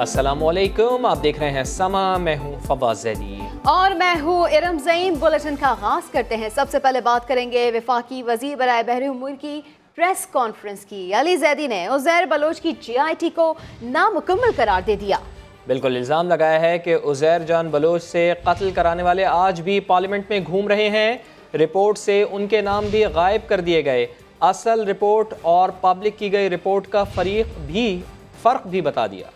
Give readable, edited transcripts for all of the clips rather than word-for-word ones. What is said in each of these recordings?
अस्सलामुअलैकुम, आप देख रहे हैं समा। मैं हूं फवाद ज़ैदी और मैं हूं इरम ज़ईन। बुलेटिन का आगाज़ करते हैं। सबसे पहले बात करेंगे वफाकी वज़ीर बराए बहरी उमूर की प्रेस कॉन्फ्रेंस की। अली ज़ैदी ने उज़ैर बलोच की GIT को नामुकम्मल करार दे दिया। बिल्कुल इल्ज़ाम लगाया है कि उज़ैर जान बलोच से कत्ल कराने वाले आज भी पार्लियामेंट में घूम रहे हैं। रिपोर्ट से उनके नाम भी गायब कर दिए गए। असल रिपोर्ट और पब्लिक की गई रिपोर्ट का फ़र्क भी बता दिया।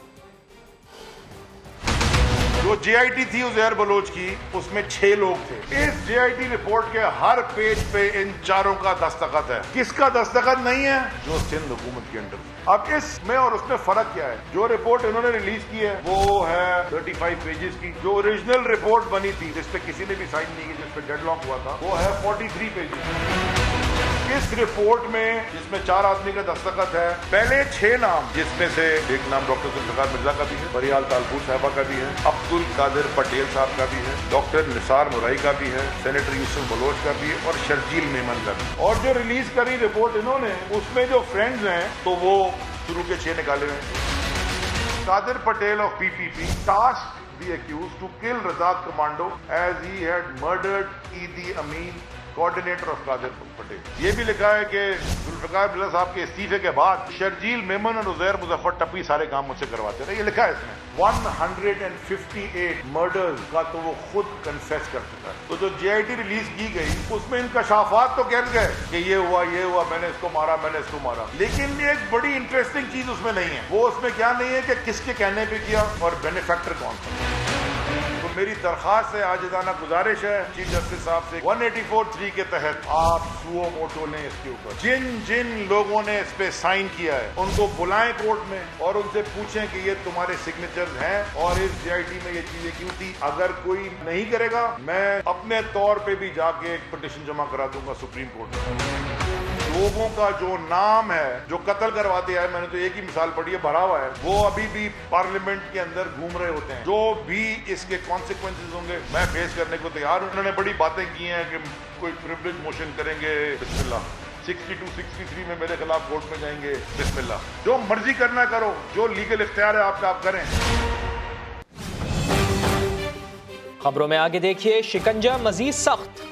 जो GIT थी उज़ैर बलोच की, उसमें 6 लोग थे। इस GIT रिपोर्ट के हर पेज पे इन चारों का दस्तखत है। किसका दस्तखत नहीं है? जो सिंध हुकूमत के अंडर। अब इसमें और उसमें फर्क क्या है? जो रिपोर्ट इन्होंने रिलीज की है वो है 35 पेजेस की। जो ओरिजिनल रिपोर्ट बनी थी जिसपे किसी ने भी साइन नहीं की, जिसपे डेडलॉक हुआ था, वो है 43 पेजेस। इस रिपोर्ट में जिसमें 4 आदमी का दस्तखत है, पहले 6 नाम, जिसमें से एक नाम डॉक्टर जुल्फ़िकार मिर्जा का भी है, बरियाल तालपुर साहबा का भी है, अब्दुल कादिर पटेल साहब का भी है, डॉक्टर निसार मुराई का भी है, सेनेटर यूसुफ बलोच का भी है और शर्जील मेमन का भी। और जो रिलीज करी रिपोर्ट इन्होंने, उसमें जो फ्रेंड्स हैं तो वो शुरू के 6 निकाले हुए हैं। Qadir Patel of PPP task the accused to kill Razak Commando as he had murdered Idi Amin, coordinator of Qadir Patel. ये भी लिखा है कि जुल्फ़िकार मिर्जा साहब के इस्तीफे के बाद शर्जील मेमन और उज़ैर मुज़फ़्फ़र टप्पी सारे काम मुझसे करवाते रहे। ये लिखा है इसमें। 158 मर्डर्स का तो वो खुद कन्फेस कर चुका है। तो जो GIT रिलीज की गई, उसमें इंकशाफात तो कह गए कि ये हुआ, मैंने इसको मारा, लेकिन एक बड़ी इंटरेस्टिंग चीज उसमें नहीं है। वो उसमें क्या नहीं है कि किसके कहने पे किया और बेनिफैक्टर कौन था। तो मेरी दरखास्त है, आजिज़ाना गुजारिश है चीफ जस्टिस साहब से, 184(3) के तहत आप सुओ मोटो लें इसके ऊपर। जिन जिन लोगों ने इस पे साइन किया है उनको बुलाएं कोर्ट में और उनसे पूछें कि ये तुम्हारे सिग्नेचर्स हैं और इस GIT में ये चीजें क्यों थी। अगर कोई नहीं करेगा, मैं अपने तौर पे भी जाके एक पिटीशन जमा करा दूंगा सुप्रीम कोर्ट में। लोगों का जो नाम है, जो कत्ल करवाते हैं, मैंने तो एक ही मिसाल पढ़ी है, भरा हुआ है, वो अभी भी पार्लियामेंट के अंदर घूम रहे होते हैं। जो भी इसके कॉन्सिक्वेंसेस होंगे मैं फेस करने को तैयार हूं। उन्होंने बड़ी बातें की हैं कि कोई प्रिविलेज मोशन करेंगे, बिस्मिल्लाह। 62, 63 में मेरे खिलाफ कोर्ट में जाएंगे, बिस्मिल्लाह। जो मर्जी करना करो, जो लीगल इख्तियार है आपका आप करें। खबरों में आगे देखिए, शिकंजा मजीद सख्त।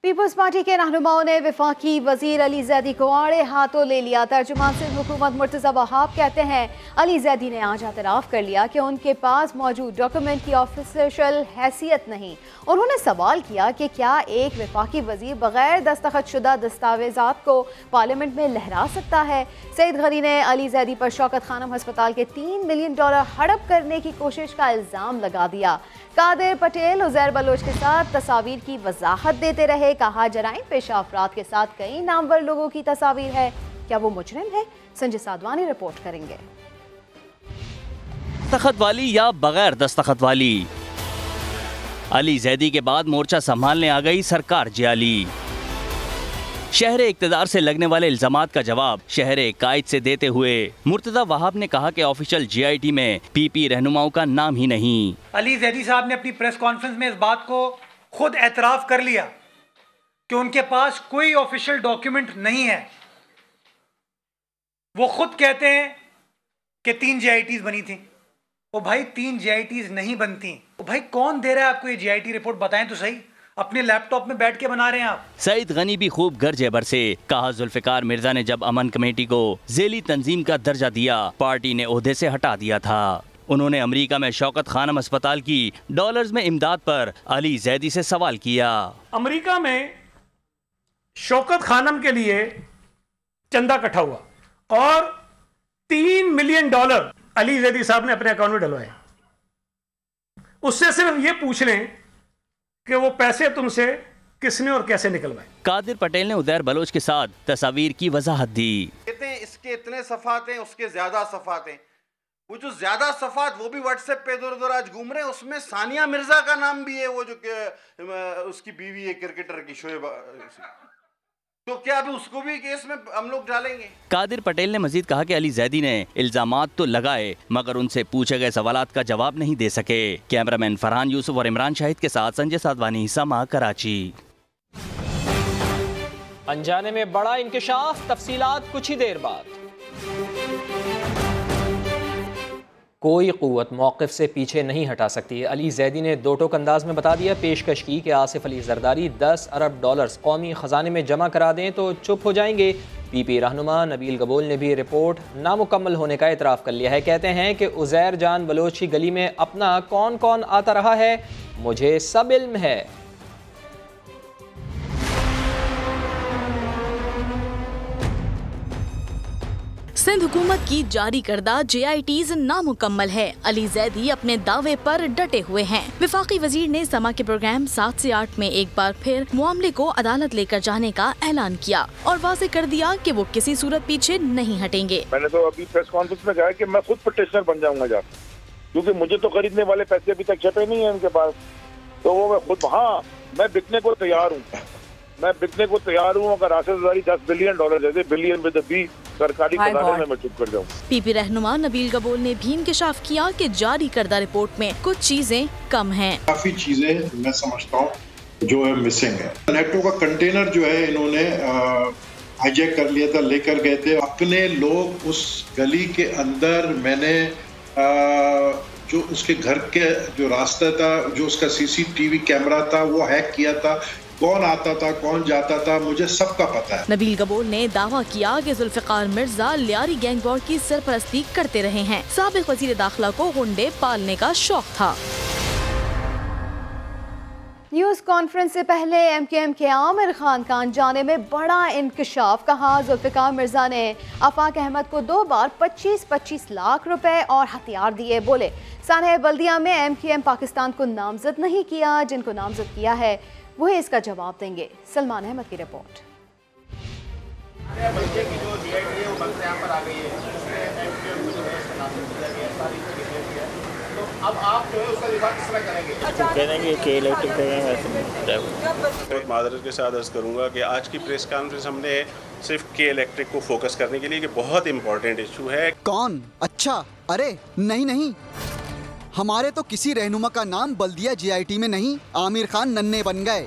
पीपल्स पार्टी के रहनुमाओं ने वफाकी वजीर अली ज़ैदी को आड़े हाथों ले लिया। तर्जुमान सिंध हुकूमत मुर्तज़ा वहाब कहते हैं अली ज़ैदी ने आज एतराफ़ कर लिया कि उनके पास मौजूद डॉक्यूमेंट की ऑफिशियल हैसियत नहीं। उन्होंने सवाल किया कि क्या एक वफाकी वजीर बगैर दस्तखत शुदा दस्तावेज़ात को पार्लियामेंट में लहरा सकता है। सईद गनी ने अली ज़ैदी पर शौकत खानम अस्पताल के $3 मिलियन हड़प करने की कोशिश का इल्ज़ाम लगा दिया। कादिर पटेल उज़ैर बलोच के साथ तस्वीर की वजाहत देते रहे। कहा जराइम पेशा अफराद के साथ कई नामवर लोगों की तस्वीर है। क्या वो मुजरिम है? संजय साधवानी रिपोर्ट करेंगे। दस्तखत वाली या बगैर दस्तखत वाली, अली ज़ैदी के बाद मोर्चा संभालने आ गई सरकार जियाली। शहरे इक्तदार से लगने वाले इल्जामात का जवाब शहरे कायद से देते हुए मुर्तज़ा वहाब ने कहा कि ऑफिशियल GIT में PP रहनुमाओं का नाम ही नहीं। अली ज़ैदी साहब ने अपनी प्रेस कॉन्फ्रेंस में इस बात को खुद एतराफ़ कर लिया कि उनके पास कोई ऑफिशियल डॉक्यूमेंट नहीं है। वो खुद कहते हैं कि 3 GITs बनी थी। वो भाई 3 GITs नहीं बनती। वो भाई कौन दे रहा है आपको ये GIT रिपोर्ट? बताएं तो सही। अपने लैपटॉप में बैठ के बना रहे हैं आप। सईद गनी भी खूब गर्जे बरसे। कहा जुल्फ़िकार मिर्जा ने जब अमन कमेटी को ज़ेली तंजीम का दर्जा दिया, पार्टी ने ओहदे से हटा दिया था। उन्होंने अमेरिका में शौकत खानम अस्पताल की डॉलर्स में इमदाद पर अली ज़ैदी से सवाल किया। अमेरिका में शौकत खानम के लिए चंदा इकट्ठा हुआ और $3 मिलियन अली ज़ैदी साहब ने अपने अकाउंट में डलवाए। उससे सिर्फ ये पूछ लें कि वो पैसे तुमसे किसने और कैसे निकलवाए। कादिर पटेल ने उज़ैर बलोच के साथ तस्वीर की वजाहत दी। कहते हैं इसके इतने सफ़ात हैं, उसके ज्यादा सफ़ात हैं। वो जो ज्यादा सफ़ात वो भी व्हाट्सएप पे इधर उधर आज घूम रहे हैं। उसमें सानिया मिर्जा का नाम भी है, वो जो उसकी बीवी है क्रिकेटर की, शोएब। तो क्या अभी उसको भी केस में हम लोग डालेंगे? कादिर पटेल ने मजीद कहा कि अली ज़ैदी ने इल्जामात तो लगाए मगर उनसे पूछे गए सवालात का जवाब नहीं दे सके। कैमरामैन फरहान यूसुफ और इमरान शाहिद के साथ संजय साधवानी, समा, कराची। अनजाने में बड़ा इंकशाफ, तफसीलात कुछ ही देर बाद। कोई क़ुव्वत मौक़िफ़ से पीछे नहीं हटा सकती। अली ज़ैदी ने दो टोक अंदाज में बता दिया, पेशकश की कि आसिफ अली ज़रदारी 10 अरब डॉलर्स कौमी ख़जाने में जमा करा दें तो चुप हो जाएंगे। पीपी रहनुमा नबील गबोल ने भी रिपोर्ट नामुकम्मल होने का एतराफ़ कर लिया है। कहते हैं कि उज़ैर जान बलोच की गली में अपना कौन कौन आता रहा है, मुझे सब इल्म है। सिंध हुकूमत की जारी करदा JITs नामुकम्मल है। अली ज़ैदी अपने दावे पर डटे हुए हैं। वफाकी वजीर ने समा के प्रोग्राम 7 से 8 में एक बार फिर मामले को अदालत लेकर जाने का ऐलान किया और वाज़ेह कर दिया कि वो किसी सूरत पीछे नहीं हटेंगे। मैंने तो अभी प्रेस कॉन्फ्रेंस में कहा कि मैं खुद पिटिशनर बन जाऊंगा जाकर, क्योंकि मुझे तो खरीदने वाले पैसे अभी तक छपे नहीं है उनके पास, तो वो मैं खुद, हाँ मैं बिकने को तैयार हूँ, मैं बिकने को तैयार हूँ। अगर आसिफ ज़रदारी $10 बिलियन जैसे बिलियन विद बी सरकारी खजाने में मैं चुप कर जाऊँ। पीपी रहनुमा नबील गबोल ने भी इंकशाफ किया कि जारी करदा रिपोर्ट में कुछ चीजें कम हैं। काफी चीजें मैं समझता हूँ जो है मिसिंग है। नेटो का कंटेनर जो है इन्होंने हाईजैक कर लिया था, लेकर गए थे अपने लोग उस गली के अंदर। मैंने जो उसके घर के जो रास्ता था, जो उसका CCTV कैमरा था वो हैक किया था। कौन आता था कौन जाता था मुझे सबका पता है। नबील गबोल ने दावा किया कि जुल्फ़िकार मिर्जा लियारी गैंग वॉर की सरपरस्ती करते रहे हैं। साबिक़ वज़ीर दाखिला को हुंडे पालने का शौक था। न्यूज़ कॉन्फ्रेंस से पहले MKM के आमिर खान का अनजाने में बड़ा इंकशाफ। कहा जुल्फ़िकार मिर्जा ने आफाक अहमद को 2 बार 25-25 लाख रुपए और हथियार दिए। बोले सानह बल्दिया में MKM पाकिस्तान को नामजद नहीं किया, जिनको नामजद किया है वही इसका जवाब देंगे। सलमान अहमद की रिपोर्ट। अब आप जो है उसका दिफा किस तरह करेंगे? कहेंगे कि इलेक्ट्रिक बहुत मादरत के साथ अर्ज़ करूँगा कि आज की प्रेस कॉन्फ्रेंस हमने सिर्फ के इलेक्ट्रिक को फोकस करने के लिए कि बहुत इंपॉर्टेंट इशू है। कौन? अच्छा, अरे नहीं, हमारे तो किसी रहनुमा का नाम बल्दिया JIT में नहीं, आमिर खान नन्हे बन गए।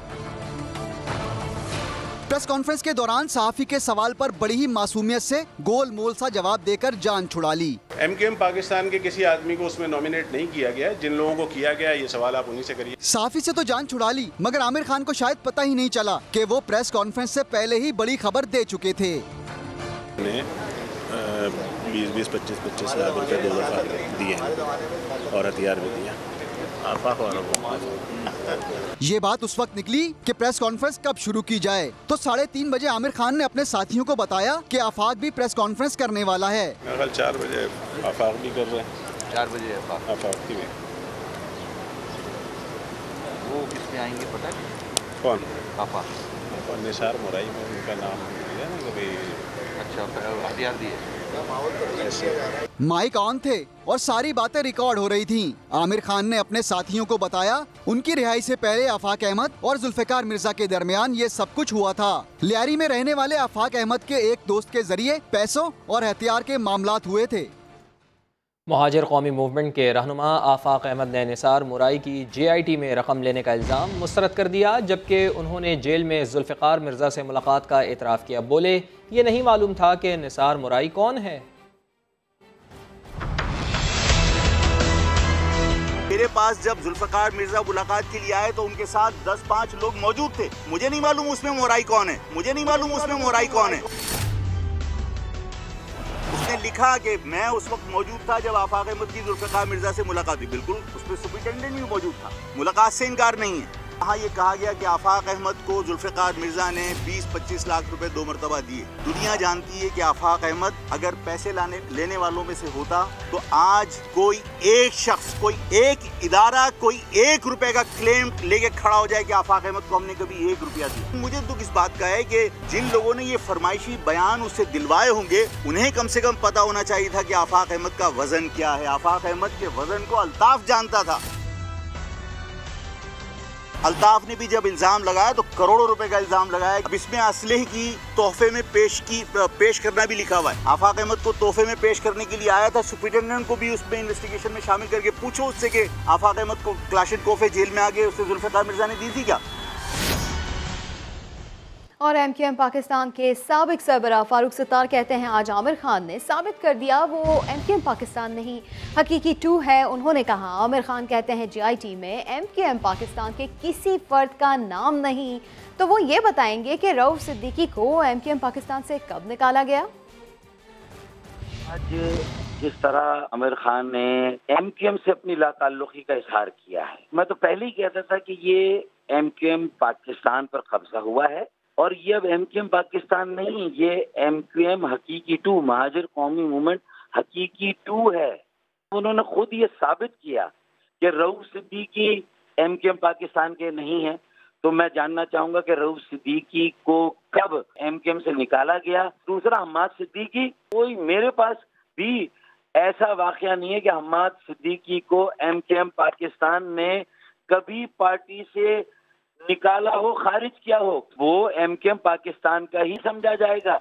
प्रेस कॉन्फ्रेंस के दौरान सहाफ़ी के सवाल पर बड़ी ही मासूमियत से गोल मोल सा जवाब देकर जान छुड़ा ली। MKM पाकिस्तान के किसी आदमी को उसमें नॉमिनेट नहीं किया गया। जिन लोगों को किया गया ये सवाल आप उन्हीं से करिए। सहाफ़ी से तो जान छुड़ा ली, मगर आमिर खान को शायद पता ही नहीं चला कि वो प्रेस कॉन्फ्रेंस से पहले ही बड़ी खबर दे चुके थे। 20-25 लाख रुपए 2 दफा दिए और हथियार भी दिया। ये बात उस वक्त निकली कि प्रेस कॉन्फ्रेंस कब शुरू की जाए, तो 3:30 बजे आमिर खान ने अपने साथियों को बताया कि आफाक भी प्रेस कॉन्फ्रेंस करने वाला है। कल 4 बजे आफाक भी कर रहे हैं। 4 बजे आफाक की भी। वो किस पे आएंगे पता है? कौन? आफाक निसार मुराई में उनका नाम दिया ना कभी। अच्छा, हथियार दिए। माइक ऑन थे और सारी बातें रिकॉर्ड हो रही थीं। आमिर खान ने अपने साथियों को बताया उनकी रिहाई से पहले आफाक अहमद और जुल्फ़िकार मिर्जा के दरमियान ये सब कुछ हुआ था। लियारी में रहने वाले आफाक अहमद के एक दोस्त के जरिए पैसों और हथियार के मामलात हुए थे। मुहाजिर कौमी मूवमेंट के रहनुमा आफाक अहमद ने निसार मुराई की JIT में रकम लेने का इल्ज़ाम मुस्तरद कर दिया, जबकि उन्होंने जेल में जुल्फ़िकार मिर्जा से मुलाकात का एतराफ़ किया। बोले ये नहीं मालूम था कि निसार मुराई कौन है। मेरे पास जब जुल्फ़िकार मिर्जा मुलाकात के लिए आए तो उनके साथ 10-5 लोग मौजूद थे। मुझे नहीं मालूम उसमें मुराई कौन है, मुझे नहीं मालूम उसमें मुराई कौन है। उसने लिखा कि मैं उस वक्त मौजूद था जब आफाक अहमद की जुल्फ़िकार मिर्जा से मुलाकात हुई। बिल्कुल उस पर सुपरिटेंडेंट भी मौजूद था, मुलाकात से इनकार नहीं है। यहाँ ये कहा गया कि आफाक अहमद को जुल्फ़िकार मिर्जा ने 20-25 लाख रुपए 2 मरतबा दिए। दुनिया जानती है कि आफाक अहमद अगर पैसे लेने वालों में से होता तो आज कोई एक शख्स, कोई एक इदारा, कोई 1 रुपए का क्लेम लेके खड़ा हो जाए कि आफाक अहमद को हमने कभी 1 रुपया दिया। मुझे दुख इस बात का है कि जिन लोगों ने ये फरमाइशी बयान उससे दिलवाए होंगे उन्हें कम से कम पता होना चाहिए था कि आफाक अहमद का वजन क्या है। आफाक अहमद के वजन को अल्ताफ जानता था। अल्ताफ ने भी जब इल्जाम लगाया तो करोड़ों रुपए का इल्जाम लगाया। अब इसमें असलहे की तोहफे में पेश करना भी लिखा हुआ है। आफाक अहमद को तोहफे में पेश करने के लिए आया था, सुपरिटेंडेंट को भी उसमें इन्वेस्टिगेशन में शामिल करके पूछो उससे कि आफाक अहमद को क्लाशिन तोहफे जेल में आगे उससे जुल्फ़िकार मिर्जा ने दी थी क्या। और MQM पाकिस्तान के साबिक सरबराह फारूक सत्तार कहते हैं आज आमिर खान ने साबित कर दिया वो MQM पाकिस्तान नहीं हकीकी 2 है। उन्होंने कहा आमिर खान कहते हैं JIT में MQM पाकिस्तान के किसी फर्द का नाम नहीं, तो वो ये बताएंगे कि रऊफ सिद्दीकी को MQM पाकिस्तान से कब निकाला गया। आज जिस तरह आमिर खान ने MQM से अपनी लाताल्लुकी का इजहार किया है, मैं तो पहले ही कहता था कि ये MQM पाकिस्तान पर कब्जा हुआ है और ये अब MQM पाकिस्तान नहीं, ये MQM हकीकी 2 महाजिर कौमी मूवमेंट हकीकी 2 है। उन्होंने खुद ये साबित किया कि रऊफ सिद्दीकी MQM पाकिस्तान के नहीं है, तो मैं जानना चाहूंगा कि रऊफ सिद्दीकी को कब MQM से निकाला गया। दूसरा, हम्माद सिद्दीकी, कोई मेरे पास भी ऐसा वाकया नहीं है कि हम्माद सिद्दीकी को MQM पाकिस्तान ने कभी पार्टी से निकाला हो, खारिज किया हो। वो MQM पाकिस्तान का ही समझा जाएगा।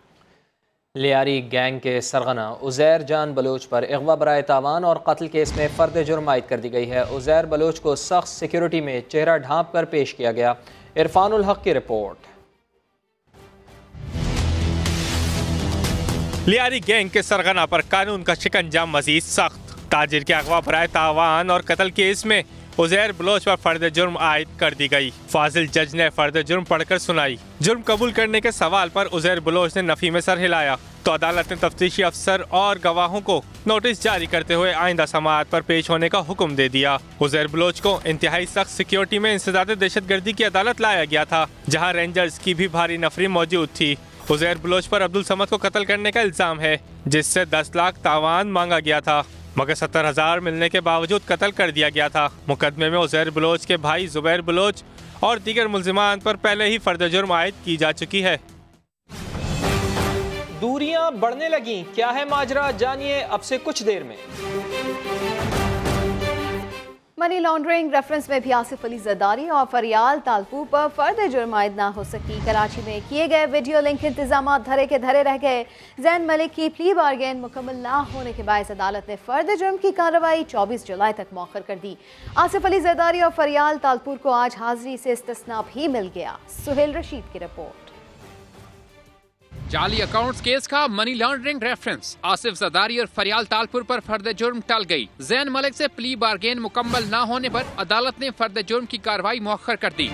लियारी गैंग के सरगना उज़ैर जान बलोच पर अगवा बराए तावान और कत्ल केस में फ़र्द जुर्म आयद कर दी गई है। उज़ैर बलोच को सख्त सिक्योरिटी में चेहरा ढांप कर पेश किया गया। इरफानुल हक की रिपोर्ट। लियारी गैंग के सरगना पर कानून का शिकंजा मजीद सख्त। ताजिर के अगवा बराए तावान और कत्ल केस में उज़ैर बलोच पर फर्द जुर्म आयद कर दी गई। फाजिल जज ने फर्द जुर्म पढ़कर सुनाई। जुर्म कबूल करने के सवाल पर उज़ैर बलोच ने नफी में सर हिलाया तो अदालत ने तफ्तीशी अफसर और गवाहों को नोटिस जारी करते हुए आइंदा समाअत पर पेश होने का हुक्म दे दिया। उज़ैर बलोच को इंतहाई सख्त सिक्योरिटी में इंसदाद दहशतगर्दी की अदालत लाया गया था, जहाँ रेंजर्स की भी भारी नफरी मौजूद थी। उज़ैर बलोच पर अब्दुल समद को कत्ल करने का इल्जाम है, जिससे 10 लाख तावान मांगा गया था, मगर 70,000 मिलने के बावजूद कत्ल कर दिया गया था। मुकदमे में उज़ैर बलोच के भाई ज़ुबैर बलोच और दीगर मुल्जिमान पर पहले ही फर्द जुर्म आयद की जा चुकी है। दूरियां बढ़ने लगी, क्या है माजरा, जानिए अब से कुछ देर में। मनी लॉन्ड्रिंग रेफरेंस में भी आसिफ अली जरदारी और फरियाल तालपुर पर फर्द जुर्म आयद ना हो सकी। कराची में किए गए वीडियो लिंक इंतजाम धरे के धरे रह गए। जैन मलिक की प्ली बार्गेन मुकम्मल ना होने के बायस अदालत ने फर्द जुर्म की कार्रवाई 24 जुलाई तक मौखर कर दी। आसिफ अली जरदारी और फरियाल तालपुर को आज हाजिरी से इस्तिस्ना भी मिल गया। सुहेल रशीद की रिपोर्ट। जाली अकाउंट्स केस का money laundering reference, Asif Zardari और फरियाल तालपुर पर फर्द जुर्म टल गई। जैन मलिक से प्ली बार्गेन मुकम्मल न होने पर अदालत ने फर्द जुर्म की कार्रवाई मौखर कर दी।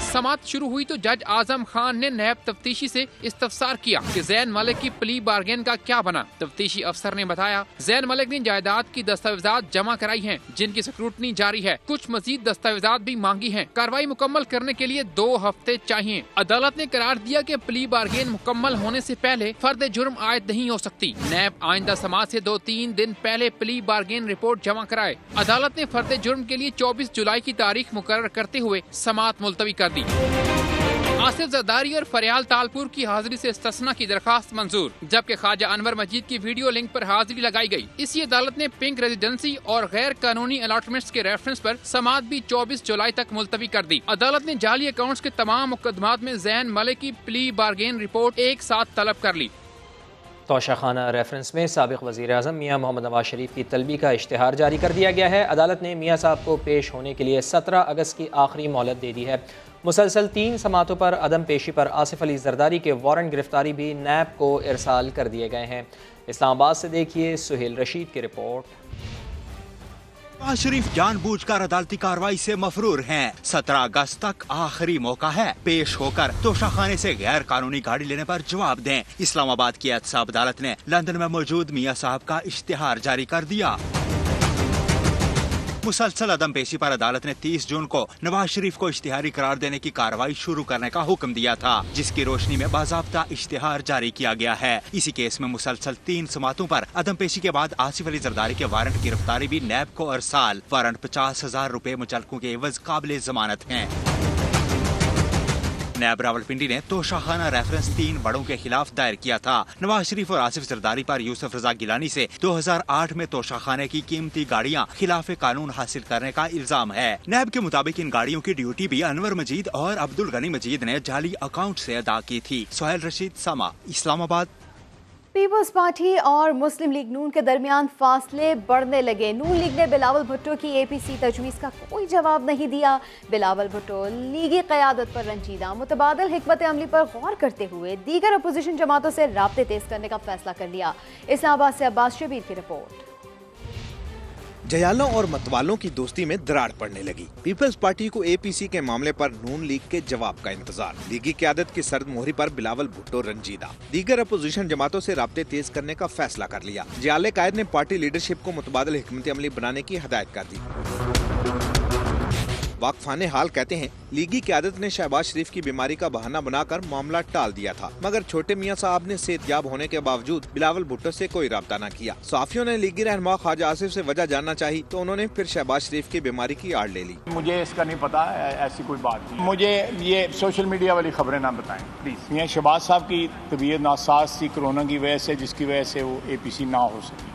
समाअत शुरू हुई तो जज आजम खान ने नायब तफ्तीशी से इस्तफसार किया कि जैन मलिक की प्ली बार्गेन का क्या बना। तफ्तीशी अफसर ने बताया जैन मलिक ने जायदाद की दस्तावेजात जमा कराई हैं, जिनकी स्क्रूटनी जारी है। कुछ मजीद दस्तावेजात भी मांगी हैं। कार्रवाई मुकम्मल करने के लिए 2 हफ्ते चाहिए। अदालत ने करार दिया कि प्ली बार्गेन मुकम्मल होने से पहले फर्द जुर्म आयद नहीं हो सकती। नायब आइंदा समाअत से 2-3 दिन पहले प्ली बार्गेन रिपोर्ट जमा कराए। अदालत ने फर्द जुर्म के लिए 24 जुलाई की तारीख मुकर्रर करते हुए समाअत मुलतवी कर दी। आसिफ जरदारी और फरियाल तालपुर की हाजिरी से इस्तिस्ना की दरखास्त मंजूर, जबकि ख्वाजा अनवर मजीद की वीडियो लिंक पर हाजिरी लगाई गई। इसी अदालत ने पिंक रेजिडेंसी और गैर कानूनी अलॉटमेंट्स के रेफरेंस पर समाअत भी 24 जुलाई तक मुलतवी कर दी। अदालत ने जाली अकाउंट्स के तमाम मुकदमात में जैन मलिक की प्ली बार्गेन रिपोर्ट एक साथ तलब कर ली। तोशाखाना रेफरेंस में साबिक वज़ीर आज़म मियाँ मोहम्मद नवाज शरीफ की तलबी का इश्तिहार जारी कर दिया गया है। अदालत ने मियाँ साहब को पेश होने के लिए 17 अगस्त की आखिरी मोहलत दे दी है। मुसलसल 3 समातों पर अदम पेशी पर आसिफ अली जरदारी के वारंट गिरफ्तारी भी नैब को इरसाल कर दिए गए हैं। इस्लामाबाद से देखिए सुहेल रशीद की रिपोर्ट। नवाज शरीफ जानबूझकर अदालती कार्रवाई से मफरूर हैं। 17 अगस्त तक आखिरी मौका है, पेश होकर तोशाखाने से गैर कानूनी गाड़ी लेने पर जवाब दें। इस्लामाबाद की एहतसाब अदालत ने लंदन में मौजूद मियाँ साहब का इश्तिहार जारी कर दिया। मुसलसल अदम पेशी पर अदालत ने 30 जून को नवाज शरीफ को इश्तिहारी करार देने की कार्रवाई शुरू करने का हुक्म दिया था, जिसकी रोशनी में बाज़ाब्ता इश्तिहार जारी किया गया है। इसी केस में मुसलसल 3 समातों पर अदम पेशी के बाद आसिफ अली जरदारी के वारंट गिरफ्तारी भी नैब को अरसाल। वारंट 50,000 रुपए मुचलकों के एवज काबिल जमानत हैं। नैब रावलपिंडी ने तोशाखाना रेफरेंस 3 बड़ों के खिलाफ दायर किया था। नवाज शरीफ और आसिफ जरदारी पर यूसुफ रजा गिलानी से 2008 में तोशाखाने की कीमती गाड़ियां खिलाफ कानून हासिल करने का इल्जाम है। नैब के मुताबिक इन गाड़ियों की ड्यूटी भी अनवर मजीद और अब्दुल गनी मजीद ने जाली अकाउंट से अदा की थी। सुहेल रशीद, समा, इस्लामाबाद। पीपल्स पार्टी और मुस्लिम लीग नून के दरमियान फासले बढ़ने लगे। नून लीग ने बिलावल भुट्टो की APC तजवीज़ का कोई जवाब नहीं दिया। बिलावल भुट्टो लीगी क़यादत पर रंजीदा, मुतबादल हिकमत अमली पर गौर करते हुए दीगर अपोजिशन जमातों से राब्ते तेज करने का फैसला कर लिया। इस्लामाबाद से अब्बास शबीर की रिपोर्ट। जयालों और मतवालों की दोस्ती में दरार पड़ने लगी। पीपल्स पार्टी को APC के मामले पर नून लीग के जवाब का इंतजार। लीगी क़यादत की सर्द मोहरी पर बिलावल भुट्टो रंजीदा, दीगर अपोजिशन जमातों से राब्ते तेज करने का फैसला कर लिया। जयाले कायद ने पार्टी लीडरशिप को मुतबादल हिकमत अमली बनाने की हिदायत कर दी। वाकफाने हाल कहते हैं लीगी क़यादत ने शहबाज शरीफ की बीमारी का बहाना बनाकर मामला टाल दिया था, मगर छोटे मियां साहब ने सेहतयाब होने के बावजूद बिलावल भुट्टो से कोई राब्ता न किया। सहाफियों ने लीगी रहनुमा ख्वाजा आसिफ से वजह जानना चाहिए तो उन्होंने फिर शहबाज शरीफ की बीमारी की आड़ ले ली। मुझे इसका नहीं पता, ऐसी कोई बात नहीं। मुझे ये सोशल मीडिया वाली खबरें ना बताएं प्लीज। ये शहबाज साहब की तबीयत नासाज थी कोरोना की वजह से, जिसकी वजह से वो APC ना हो सकी।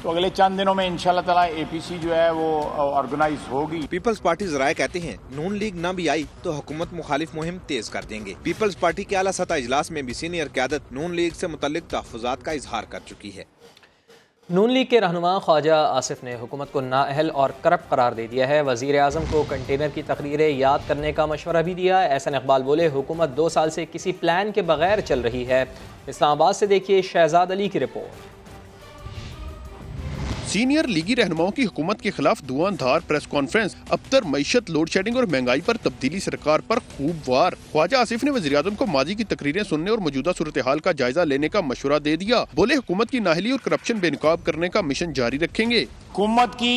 तो अगले चंद दिनों में इंशाल्लाह ताला APC जो है वो ऑर्गेनाइज होगी। पीपल्स पार्टी जराए कहते हैं नून लीग न भी आई तो हुकूमत मुखालिफ मुहिम तेज कर देंगे। पीपल्स पार्टी के आला सतह इजलास में भी सीनियर क़यादत नून लीग से मुतल्लिक तहफ़्फ़ुज़ात का इजहार कर चुकी है। नून लीग के रहनुमा ख्वाजा आसिफ ने हुकूमत को नाअहल और करप्ट करार दे दिया है। वज़ीर आज़म को कंटेनर की तकरीरें याद करने का मशवरा भी दिया। एहसन इकबाल बोले हुकूमत 2 साल से किसी प्लान के बगैर चल रही है। इस्लामाबाद से देखिए शहजाद अली की रिपोर्ट। सीनियर लीगी रहनुमाओं की हुकूमत के खिलाफ धुआंधार प्रेस कॉन्फ्रेंस। अबतर मईशत, लोड शेडिंग और महंगाई पर तब्दीली सरकार पर खूब वार। ख्वाजा आसिफ ने वज़ीर आज़म को माजी की तकरीरें सुनने और मौजूदा सूरत हाल का जायजा लेने का मशवरा दे दिया। बोले हुकूमत की नाअहली और करप्शन बेनकाब करने का मिशन जारी रखेंगे। हुकूमत की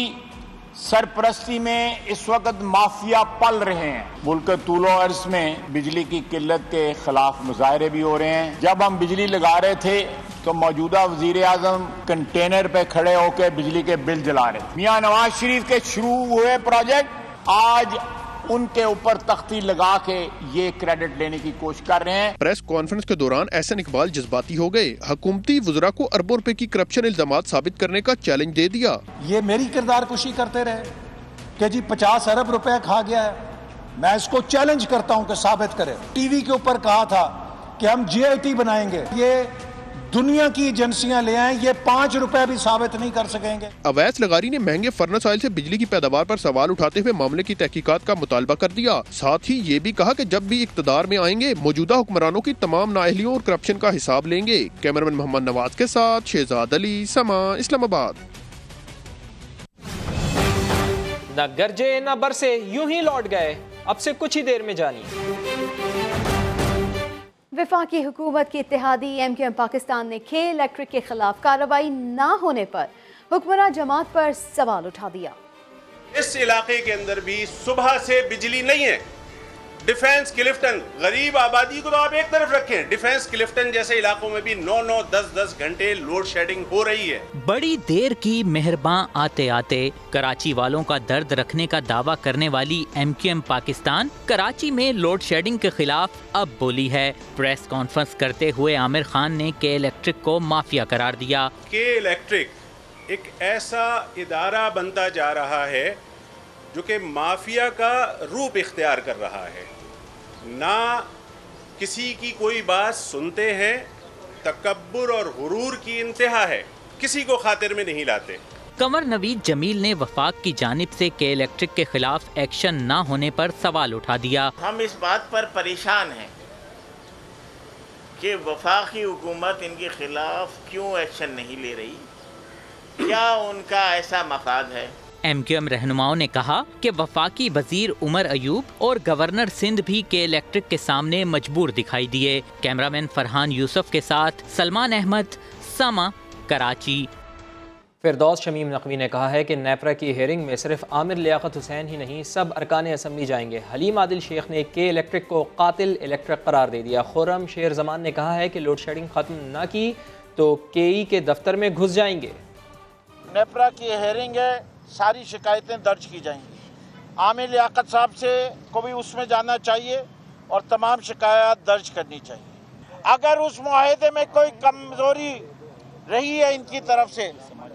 सरपरस्ती में इस वक्त माफिया पल रहे हैं। मुल्क तूलो अर्ज में बिजली की किल्लत के खिलाफ मुजाहरे भी हो रहे हैं। जब हम बिजली लगा रहे थे तो मौजूदा वजीर आजम कंटेनर पे खड़े होकर बिजली के बिल जला रहे। मियां नवाज शरीफ के शुरू हुए प्रोजेक्ट आज उनके ऊपर तख्ती लगा के ये क्रेडिट लेने की कोशिश कर रहे हैं। प्रेस कॉन्फ्रेंस के दौरान एहसन इकबाल जज्बाती हो गए। हुकूमती वज़रा को अरबों रुपए की करप्शन इल्जामात साबित करने का चैलेंज दे दिया। ये मेरी किरदार कुशी करते रहे कि जी 50 अरब रुपया खा गया है। मैं इसको चैलेंज करता हूं कि साबित करें। टीवी के ऊपर कहा था कि हम GIT बनाएंगे, ये दुनिया की एजेंसियां ले आए, ये 5 रुपए भी साबित नहीं कर सकेंगे। अवैस लगारी ने महंगे फर्नेस ऑयल से बिजली की पैदावार पर सवाल उठाते हुए मामले की तहकीकात का मुतालबा कर दिया। साथ ही ये भी कहा कि जब भी इक्तदार में आएंगे मौजूदा हुक्मरानों की तमाम नाअहलियों और करप्शन का हिसाब लेंगे। कैमरामैन मोहम्मद नवाज के साथ शहजाद अली, समा, इस्लामाबाद। न गरजे न बरसे, यूं ही लौट गए। अब से कुछ ही देर में जानिए। वफाकी हुकूमत की इत्तेहादी MQM पाकिस्तान ने के इलेक्ट्रिक के खिलाफ कार्रवाई न होने पर हुक्मरान जमात पर सवाल उठा दिया। इस इलाके के अंदर भी सुबह से बिजली नहीं है। डिफेंस क्लिफ्टन, गरीब आबादी को तो आप एक तरफ रखें, डिफेंस क्लिफ्टन जैसे इलाकों में भी 9-9, 10-10 घंटे लोड शेडिंग हो रही है। बड़ी देर की मेहरबान आते आते कराची वालों का दर्द रखने का दावा करने वाली MQM पाकिस्तान कराची में लोड शेडिंग के खिलाफ अब बोली है। प्रेस कॉन्फ्रेंस करते हुए आमिर खान ने के इलेक्ट्रिक को माफिया करार दिया। के इलेक्ट्रिक एक ऐसा इदारा बनता जा रहा है जो कि माफिया का रूप इख्तियार कर रहा है। ना किसी की कोई बात सुनते हैं, तकब्बुर और गुरूर की इंतहा है, किसी को खातिर में नहीं लाते। कंवर नवीद जमील ने वफाक की जानिब से के इलेक्ट्रिक के खिलाफ एक्शन न होने पर सवाल उठा दिया। हम इस बात पर परेशान हैं कि वफाकी हुकूमत इनके खिलाफ क्यों एक्शन नहीं ले रही, क्या उनका ऐसा मफाद है। MQM रहनुमाओं ने कहा कि वफाकी वजीर उमर अयूब और गवर्नर सिंध भी के इलेक्ट्रिक के सामने मजबूर दिखाई दिए। कैमरामैन फरहान यूसुफ के साथ सलमान अहमद, समा, कराची। फिरदौस शमीम नकवी ने कहा है कि नेपरा की हेयरिंग में सिर्फ आमिर लियाकत हुसैन ही नहीं सब अरकान असम्बली जाएंगे। हलीम आदिल शेख ने के इलेक्ट्रिक को कातिल इलेक्ट्रिक करार दे दिया। खुर्रम शेर जमान ने कहा है कि लोड शेडिंग खत्म न की तो KE के दफ्तर में घुस जाएंगे। नेपरा की हेयरिंग है, सारी शिकायतें दर्ज की जाएंगी। आमिर लियाकत साहब से को भी उसमें जाना चाहिए और तमाम शिकायत दर्ज करनी चाहिए। अगर उस मुआहदे में कोई कमजोरी रही है इनकी तरफ से,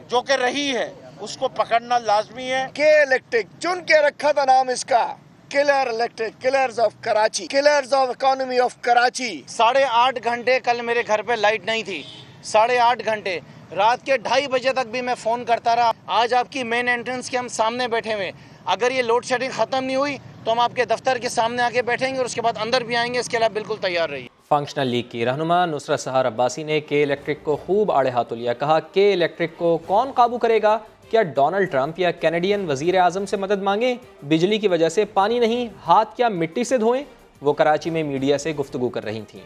जो कि रही है, उसको पकड़ना लाजमी है। के इलेक्ट्रिक चुन के रखा था नाम इसका, killer electric, killers of Karachi, killers of economy of Karachi. 8.5 घंटे कल मेरे घर पे लाइट नहीं थी, 8.5 घंटे, रात के 2:30 बजे तक भी मैं फ़ोन करता रहा। आज आपकी मेन एंट्रेंस के हम सामने बैठे हुए, अगर ये लोड शेडिंग ख़त्म नहीं हुई तो हम आपके दफ्तर के सामने आके बैठेंगे और उसके बाद अंदर भी आएंगे। इसके लिए बिल्कुल तैयार रहिए। फंक्शनल लीग की रहनुमा नुसरत सहार अब्बासी ने के इलेक्ट्रिक को खूब आड़े हाथों लिया। कहा के इलेक्ट्रिक को कौन काबू करेगा? क्या डोनाल्ड ट्रंप या कैनेडियन वजीर आजम से मदद मांगे? बिजली की वजह से पानी नहीं, हाथ क्या मिट्टी से धोएं? वो कराची में मीडिया से गुफ्तगू कर रही थीं।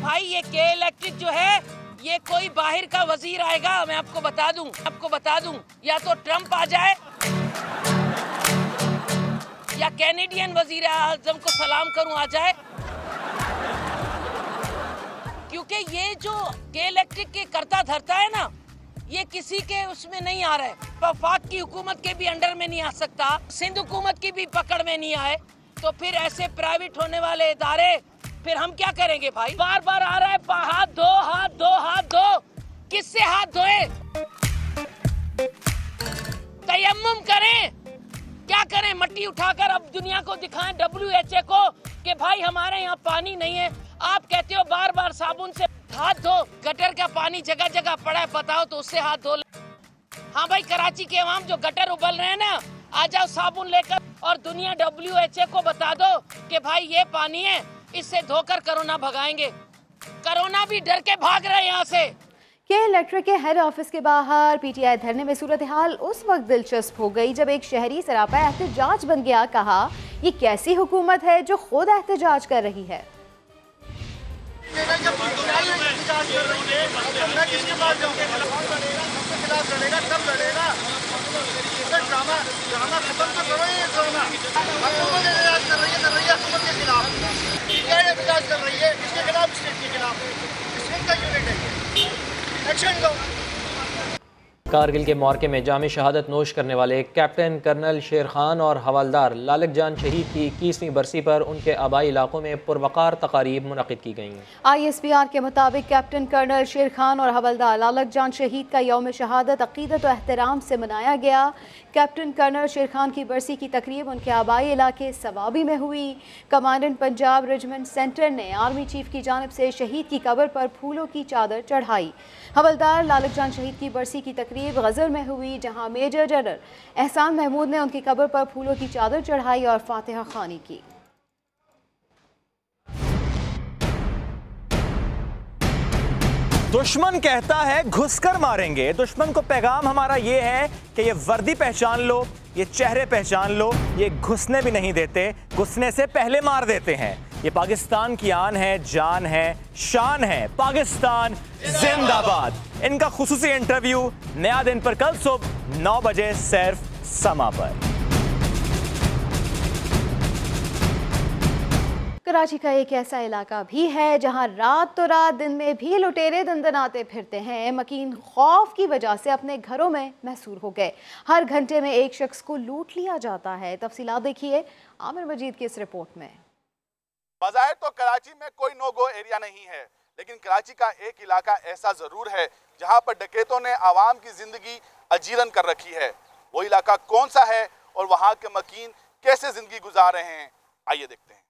भाई ये के इलेक्ट्रिक जो है, ये कोई बाहर का वजीर आएगा, मैं आपको बता दूं, या तो ट्रंप आ जाए या कैनेडियन वजीर आजम को सलाम करूं आ जाए, क्योंकि ये जो के इलेक्ट्रिक के करता धरता है ना, ये किसी के उसमें नहीं आ रहा है। वफाक की हुकूमत के भी अंडर में नहीं आ सकता, सिंध हुकूमत की भी पकड़ में नहीं आए, तो फिर ऐसे प्राइवेट होने वाले इदारे फिर हम क्या करेंगे भाई? बार बार आ रहा है हाथ दो, किससे हाथ धोए? तयम्मुम करें, क्या करें? मट्टी उठाकर अब दुनिया को दिखाएं, WHO को, कि भाई हमारे यहाँ पानी नहीं है। आप कहते हो बार बार साबुन से हाथ धो, गटर का पानी जगह जगह पड़ा है, बताओ तो उससे हाथ धो ले। हाँ भाई, कराची के अवाम जो गटर उबल रहे हैं ना, आ जाओ साबुन लेकर और दुनिया WHO को बता दो कि भाई ये पानी है, इससे धोकर कोरोना भगाएंगे। कोरोना भी डर के भाग रहे हैं यहाँ से। के इलेक्ट्रिक के हेड ऑफिस के बाहर PTI धरने में सूरत हाल उस वक्त दिलचस्प हो गई जब एक शहरी सरापा एहतजाज बन गया। कहा, ये कैसी हुकूमत है जो खुद एहतजाज कर रही है? कारगिल के मौके में जामे शहादत नोश करने वाले कैप्टन कर्नल शेर खान और हवलदार लालक जान शहीद की 21वीं बरसी पर उनके आबाई इलाकों में पुरवकार तकारीब मुनक़िद की गईं। ISPR के मुताबिक कैप्टन कर्नल शेर खान और हवलदार लालक जान शहीद का यौम शहादत अक़ीदत और एहतराम से मनाया गया। कैप्टन कर्नल शेर खान की बरसी की तकरीब उनके आबाई इलाके सवाबी में हुई। कमांडेंट पंजाब रेजिमेंट सेंटर ने आर्मी चीफ की जानिब से शहीद की कब्र पर फूलों की चादर चढ़ाई। हवलदार लालक जान शहीद की बरसी की तकरीब गजर में हुई, जहां मेजर जनरल एहसान महमूद ने उनकी कब्र पर फूलों की चादर चढ़ाई और फातिहा खानी की। दुश्मन कहता है घुसकर मारेंगे। दुश्मन को पैगाम हमारा ये है कि ये वर्दी पहचान लो, ये चेहरे पहचान लो, ये घुसने भी नहीं देते, घुसने से पहले मार देते हैं। ये पाकिस्तान की आन है, जान है, शान है। पाकिस्तान जिंदाबाद। इनका खुसूसी इंटरव्यू नया दिन पर कल सुबह 9 बजे सिर्फ समा पर। कराची का एक ऐसा इलाका भी है जहां रात तो रात, दिन में भी लुटेरे दंदनाते फिरते हैं। मकीन खौफ की वजह से अपने घरों में महसूर हो गए। हर घंटे में एक शख्स को लूट लिया जाता है। तफसीलात देखिए आमिर मजीद की इस रिपोर्ट में। बज़ाहिर तो कराची में कोई नो गो एरिया नहीं है, लेकिन कराची का एक इलाका ऐसा जरूर है जहां पर डकैतों ने आवाम की जिंदगी अजीरन कर रखी है। वो इलाका कौन सा है और वहां के मकीन कैसे जिंदगी गुजार रहे हैं, आइए देखते हैं।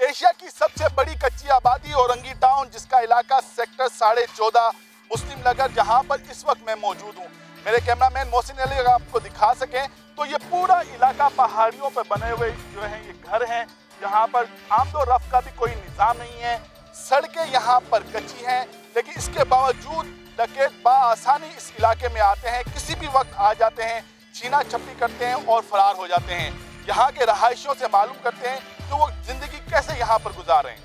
एशिया की सबसे बड़ी कच्ची आबादी औरंगी टाउन, जिसका इलाका सेक्टर 14.5 मुस्लिम नगर, जहां पर इस वक्त मैं मौजूद हूं। मेरे कैमरामैन मोहसिन अली अगर आपको दिखा सकें तो ये पूरा इलाका पहाड़ियों पर बने हुए जो है ये घर हैं, जहां पर आमदो रफ्त का भी कोई निज़ाम नहीं है। सड़कें यहाँ पर कच्ची हैं, लेकिन इसके बावजूद डकैत बआसानी इस इलाके में आते हैं, किसी भी वक्त आ जाते हैं, छीना झपटी करते हैं और फरार हो जाते हैं। यहाँ के रहायशियों से मालूम करते हैं कि वो जिंदगी कैसे यहाँ पर गुजार रहे हैं।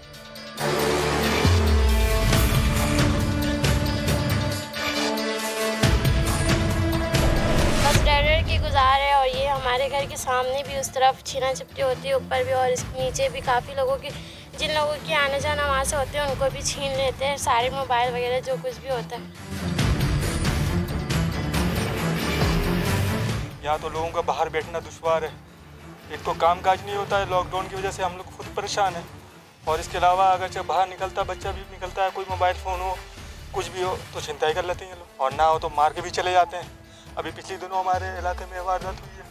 बस डर की गुजार है, और ये हमारे घर के सामने भी उस तरफ छीना झपटी होती है, ऊपर भी और इसके नीचे भी काफ़ी लोगों की, जिन लोगों की आने जाना वहाँ से होते हैं उनको भी छीन लेते हैं, सारे मोबाइल वगैरह जो कुछ भी होता है। यहाँ तो लोगों का बाहर बैठना दुश्वार है, एक तो काम काज नहीं होता है, लॉकडाउन की वजह से हम लोग खुद परेशान हैं, और इसके अलावा अगर जब बाहर निकलता बच्चा भी निकलता है, कोई मोबाइल फ़ोन हो कुछ भी हो तो छिनताई कर लेते हैं ये लोग, और ना हो तो मार के भी चले जाते हैं। अभी पिछले दिनों हमारे इलाके में वारदात हुई है,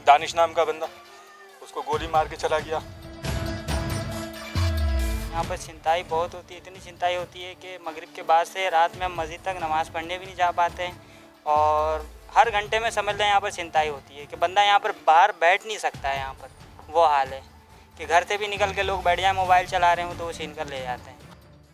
दानिश नाम का बंदा, उसको गोली मार के चला गया। यहाँ पर छिनताई बहुत होती है, इतनी छिनताई होती है कि मगरिब के बाद से रात में हम मस्जिद तक नमाज़ पढ़ने भी नहीं जा पाते हैं, और हर घंटे में समझ लें यहाँ पर छिनताई होती है कि बंदा यहाँ पर बाहर बैठ नहीं सकता है। यहाँ पर वो हाल है कि घर से भी निकल के लोग बैठ जाए, मोबाइल चला रहे हो तो वो छीन कर ले जाते हैं।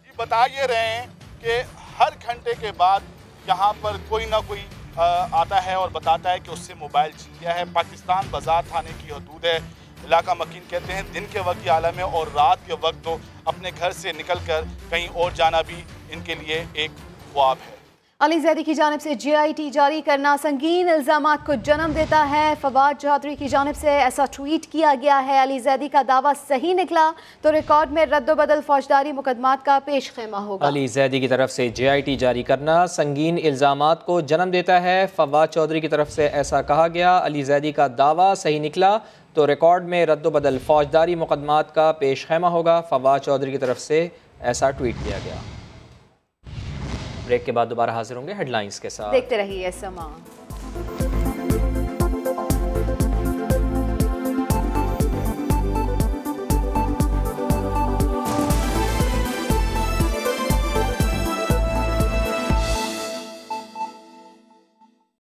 ये बता ये रहे हैं कि हर घंटे के बाद यहाँ पर कोई ना कोई आता है और बताता है कि उससे मोबाइल छीन गया है। पाकिस्तान बाजार थाने की हदूद है, इलाका मकीन कहते हैं। दिन के वक्त ये आलम है और रात के वक्त तो अपने घर से निकल कर कहीं और जाना भी इनके लिए एक ख्वाब है। अली जैदी की जानिब से GIT जारी करना संगीन इल्ज़ामात को जन्म देता है। फवाद चौधरी की जानिब से ऐसा ट्वीट किया गया है, अली जैदी का दावा सही निकला तो रिकॉर्ड में रद्दोबदल फौजदारी मुकदमात का पेश खेमा होगा। अली जैदी की तरफ से GIT जारी करना संगीन इल्ज़ामात को जन्म देता है। फवाद चौधरी की तरफ से ऐसा कहा गया, अली जैदी का दावा सही निकला तो रिकॉर्ड में रद्दोबदल फौजदारी मुकदमात का पेश खेमा होगा। फवाद चौधरी की तरफ से ऐसा ट्वीट किया गया। ब्रेक के बाद दोबारा हाजिर होंगे हेडलाइंस के साथ। देखते रहिए समा।